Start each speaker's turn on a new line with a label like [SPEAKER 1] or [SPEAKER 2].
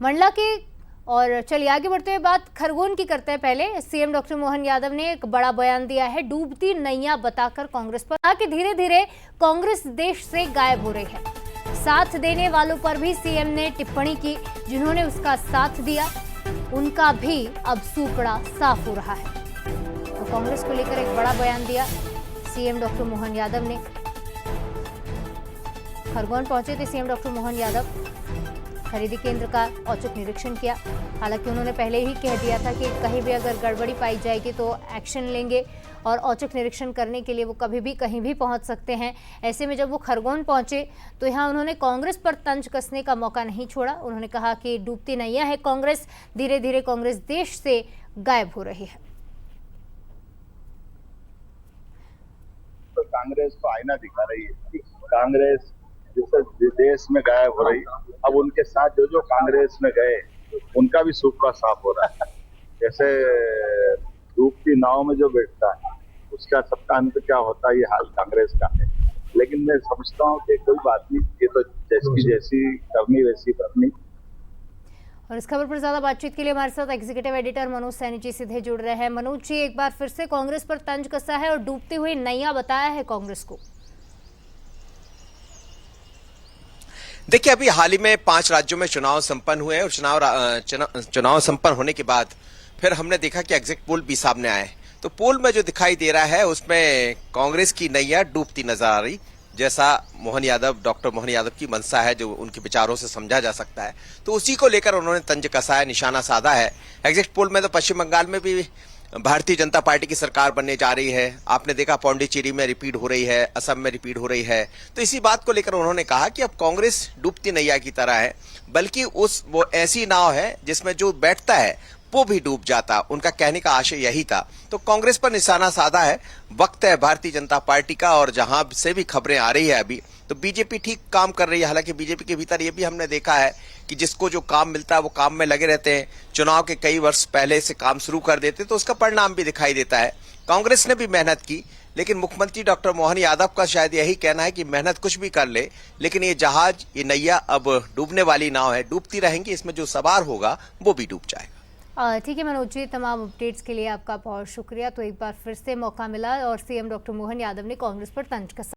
[SPEAKER 1] मंडला के और चलिए आगे बढ़ते हुए बात खरगोन की करते हैं। पहले सीएम डॉक्टर मोहन यादव ने एक बड़ा बयान दिया है, डूबती नैया बताकर कांग्रेस पर कहा कि धीरे धीरे कांग्रेस देश से गायब हो रही है। साथ देने वालों पर भी सीएम ने टिप्पणी की, जिन्होंने उसका साथ दिया उनका भी अब सूपड़ा साफ हो रहा है। तो कांग्रेस को लेकर एक बड़ा बयान दिया सीएम डॉक्टर मोहन यादव ने। खरगोन पहुंचे थे सीएम डॉक्टर मोहन यादव, खरीदी केंद्र का औचक निरीक्षण किया। हालांकि उन्होंने पहले ही कह दिया था कि कहीं भी अगर गड़बड़ी पाई जाएगी तो एक्शन लेंगे और औचक निरीक्षण करने के लिए वो कभी भी कहीं भी पहुंच सकते हैं। ऐसे में जब वो खरगोन पहुंचे तो यहां उन्होंने कांग्रेस पर तंज कसने का मौका नहीं छोड़ा। उन्होंने कहा कि डूबती नैया है कांग्रेस, धीरे धीरे कांग्रेस देश से गायब हो रही है।
[SPEAKER 2] तो कांग्रेस तो आईना दिखा रही है। कांग्रेस जिस देश में गायब हो रही, अब उनके साथ जो जो कांग्रेस में गए उनका भी सूपड़ा साफ हो रहा है। जैसे डूबती नाव में जो बैठता है उसका सबका अंत क्या होता है, ये हाल कांग्रेस का है। लेकिन मैं समझता हूँ कि कोई बात नहीं, ये तो जैसी करनी वैसी करनी।
[SPEAKER 1] और इस खबर पर ज्यादा बातचीत के लिए हमारे साथ एग्जीक्यूटिव एडिटर मनोज सैनी जी सीधे जुड़ रहे हैं। मनोज जी, एक बार फिर से कांग्रेस पर तंज कसा है और डूबती हुई नैया बताया है कांग्रेस को।
[SPEAKER 3] देखिए, अभी हाल ही में 5 राज्यों में चुनाव संपन्न हुए और चुनाव संपन्न होने के बाद फिर हमने देखा कि एग्जिट पोल भी सामने आए। तो पोल में जो दिखाई दे रहा है उसमें कांग्रेस की नैया डूबती नजर आ रही, जैसा डॉक्टर मोहन यादव की मंशा है, जो उनके विचारों से समझा जा सकता है। तो उसी को लेकर उन्होंने तंज कसा है, निशाना साधा है। एग्जिट पोल में तो पश्चिम बंगाल में भी भारतीय जनता पार्टी की सरकार बनने जा रही है। आपने देखा पौंडीचेरी में रिपीट हो रही है, असम में रिपीट हो रही है। तो इसी बात को लेकर उन्होंने कहा कि अब कांग्रेस डूबती नैया की तरह है, बल्कि वो ऐसी नाव है जिसमें जो बैठता है वो भी डूब जाता। उनका कहने का आशय यही था। तो कांग्रेस पर निशाना साधा है। वक्त है भारतीय जनता पार्टी का, और जहां से भी खबरें आ रही है अभी तो बीजेपी ठीक काम कर रही है। हालांकि बीजेपी के भीतर ये भी हमने देखा है कि जिसको जो काम मिलता है वो काम में लगे रहते हैं। चुनाव के कई वर्ष पहले से काम शुरू कर देते तो उसका परिणाम भी दिखाई देता है। कांग्रेस ने भी मेहनत की, लेकिन मुख्यमंत्री डॉक्टर मोहन यादव का शायद यही कहना है कि मेहनत कुछ भी कर ले, लेकिन ये जहाज, ये नैया अब डूबने वाली नाव है, डूबती रहेंगी, इसमें जो सवार होगा वो भी डूब जाएगा।
[SPEAKER 1] ठीक है मनोज जी, तमाम अपडेट्स के लिए आपका बहुत शुक्रिया। तो एक बार फिर से मौका मिला और सीएम डॉक्टर मोहन यादव ने कांग्रेस पर तंज कसा।